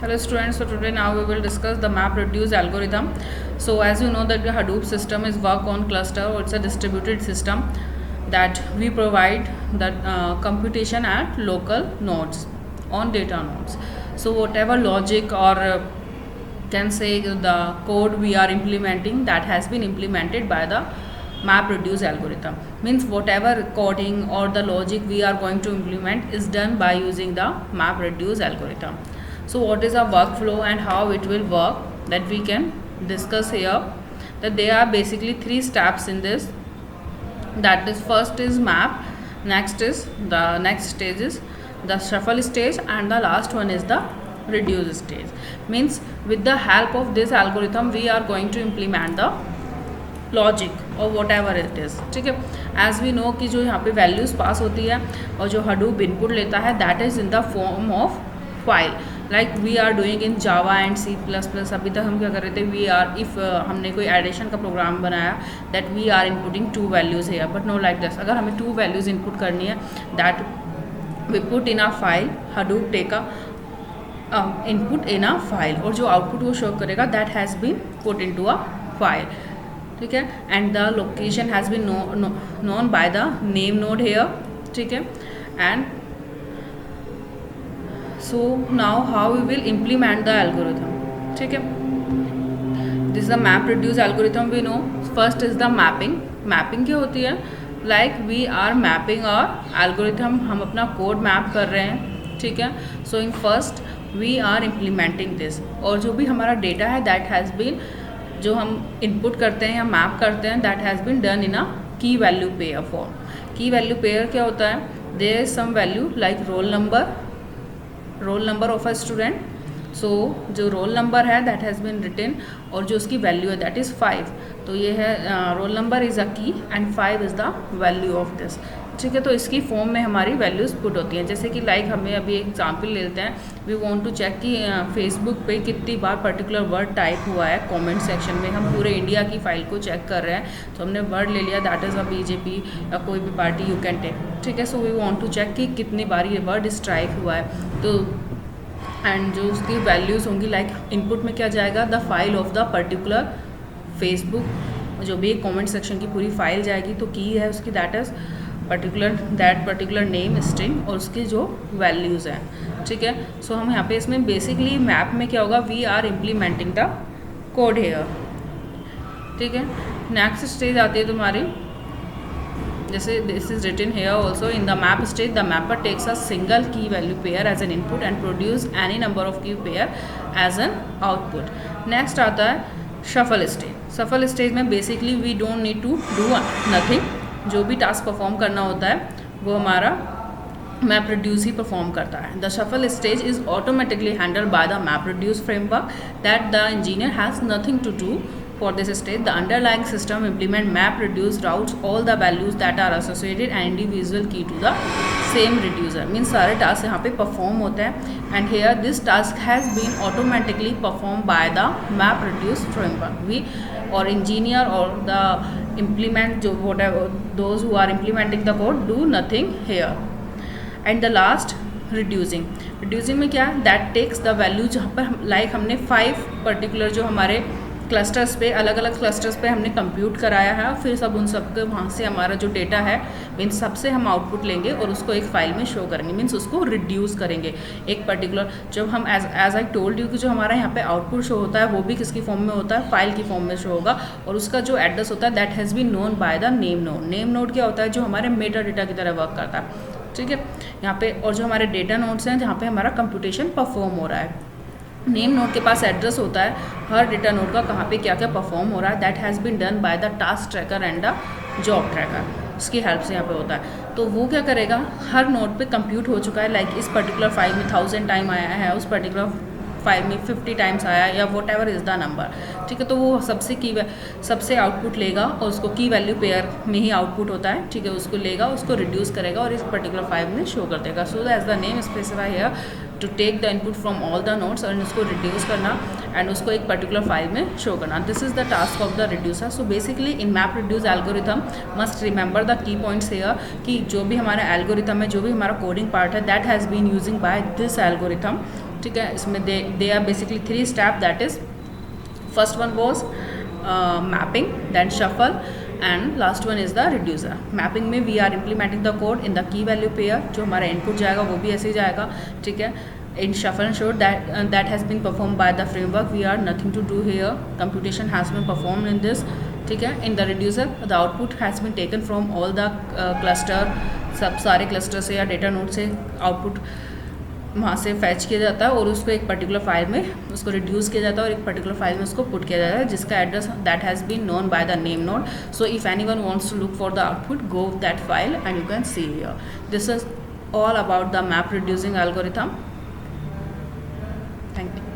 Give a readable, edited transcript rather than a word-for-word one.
Hello students, so today now we will discuss the MapReduce algorithm. So as you know that the Hadoop system is work on cluster, or it's a distributed system that we provide the computation at local nodes on data nodes. So whatever logic or can say the code we are implementing, that has been implemented by the MapReduce algorithm. Means whatever coding or the logic we are going to implement is done by using the MapReduce algorithm. So what is our workflow and how it will work, that we can discuss here. That there are basically 3 steps in this. That is, first is map, next is the next stage is the shuffle stage, and the last one is the reduce stage. Means with the help of this algorithm we are going to implement the logic और what ever it is. ठीक है, as we know कि जो यहाँ पे values पास होती है और जो हडूप इनपुट लेता है that is in the form of file, like we are doing in Java and C plus plus. अभी तक हम क्या कर रहे थे, वी आर इफ़ हमने कोई एडिशन का प्रोग्राम बनाया that we are inputting 2 values है, बट नो लाइक दिस. अगर हमें 2 वैल्यूज़ इनपुट करनी है that we put in a file, Hadoop take a input in a file, और जो आउटपुट वो शो करेगा that has been put into a file. ठीक है, and the location has been known by the name node here. ठीक है, and so now how we will implement the algorithm. ठीक है, this is the map reduce algorithm. We know first is the mapping. Mapping क्या होती है, like we are mapping और algorithm, हम अपना कोड मैप कर रहे हैं. ठीक है, so in first we are implementing this, और जो भी हमारा डेटा है दैट हैज़ बीन, जो हम इनपुट करते हैं या मैप करते हैं that has been done in a key value pair form. Key value pair क्या होता है, there is some value like roll number of a student. So जो रोल नंबर है दैट हैज़ बीन रिटन, और जो उसकी वैल्यू है that is 5. तो ये है रोल नंबर इज़ अ की and 5 is the value of this. ठीक है, तो इसकी फॉर्म में हमारी वैल्यूज़ पुट होती हैं. जैसे कि लाइक हमें अभी एग्जांपल लेते हैं, वी वांट टू चेक कि फेसबुक पे कितनी बार पर्टिकुलर वर्ड टाइप हुआ है कमेंट सेक्शन में. हम पूरे इंडिया की फाइल को चेक कर रहे हैं, तो हमने वर्ड ले लिया दैट इज़ अ बीजेपी या कोई भी पार्टी यू कैन टेक. ठीक है, so we want to check कि कितनी बार ये वर्ड स्ट्राइक हुआ है. तो एंड जो उसकी वैल्यूज़ होंगी लाइक इनपुट में क्या जाएगा, the file of the particular Facebook, जो भी कमेंट सेक्शन की पूरी फाइल जाएगी. तो की है उसकी that is particular name string, और उसकी जो वैल्यूज़ हैं. ठीक है, सो हम यहाँ पे इसमें बेसिकली मैप में क्या होगा, we are implementing the code here. ठीक है, नेक्स्ट स्टेज आती है तुम्हारी, जैसे this is written here also in the map stage, the mapper takes a single key value pair as an input and produce any number of key pair as an output. Next आता है shuffle stage. Shuffle stage में basically we don't need to do nothing. जो भी task perform करना होता है वो हमारा MapReduce ही परफॉर्म करता है. The shuffle stage is automatically handled by the MapReduce framework that the engineer has nothing to do. For this stage, the underlying system implement MapReduce routes all the values that are associated and individual key to the same reducer. Means सारे task यहाँ पे perform होते हैं, and here this task has been automatically performed by the MapReduce framework. We or engineer or the implement जो whatever those who are implementing the code do nothing here. And the last reducing में क्या है, that takes the value जहाँ पर like हमने 5 particular जो हमारे clusters पे, अलग अलग क्लस्टर्स पे हमने कंप्यूट कराया है, और फिर सब उन सब के वहाँ से हमारा जो डेटा है मीन्स सबसे हम आउटपुट लेंगे और उसको एक फाइल में शो करेंगे. मीन्स उसको रिड्यूस करेंगे एक पर्टिकुलर, जब हम एज आई टोल्ड यू कि जो हमारा यहाँ पे आउटपुट शो होता है वो भी किसकी फॉर्म में होता है, फाइल की फॉर्म में शो होगा, और उसका जो एड्रेस होता है that has been known by the name node. Name node क्या होता है, जो हमारे मेटा डेटा की तरह वर्क करता है. ठीक है, यहाँ पे और जो हमारे डेटा नोड्स हैं जहाँ पे हमारा कंप्यूटेशन परफॉर्म हो रहा है. नेम नोड के पास एड्रेस होता है हर डेटा नोड का, कहाँ पे क्या क्या परफॉर्म हो रहा है, that has been done by the task tracker and the job tracker. उसकी हेल्प से यहाँ पे होता है. तो वो क्या करेगा, हर नोड पे कंप्यूट हो चुका है, लाइक इस पर्टिकुलर फाइल में 1000 टाइम आया है, उस पर्टिकुलर फाइल में 50 टाइम्स आया, या what ever is the number. ठीक है, तो वो सबसे आउटपुट लेगा, और उसको की वैल्यू पेयर में ही आउटपुट होता है. ठीक है, उसको लेगा, उसको रिड्यूस करेगा और इस पर्टिकुलर फाइल में शो कर देगा. So as the name specify here to take the input from all the nodes, और उसको रिड्यूस करना एंड उसको एक पर्टिकुलर फाइल में शो करना. This is the task of the reducer. So basically in MapReduce algorithm must remember the key points here, कि जो भी हमारा एल्गोरिथम है, जो भी हमारा कोडिंग पार्ट है that has been using by this algorithm ठीक है, इसमें दे are basically 3 step, that is first one was mapping, then shuffle and last one is the reducer. Mapping में we are implementing the code in the key value pair, जो हमारा input जाएगा वो भी ऐसे ही जाएगा. ठीक है, in shuffle and show that has been performed by the framework, we are nothing to do here, computation has been performed in this. ठीक है, in the reducer the output has been taken from all the cluster, सब सारे cluster से या data node से output वहाँ से fetch किया जाता है और उसको एक पर्टिकुलर फाइल में उसको रिड्यूस किया जाता है और एक पर्टिकुलर फाइल में उसको पुट किया जाता है, जिसका address that has been known by the name node. So if anyone wants to look for the output, go that file and you can see here. This is all about the map reducing algorithm. Thank you.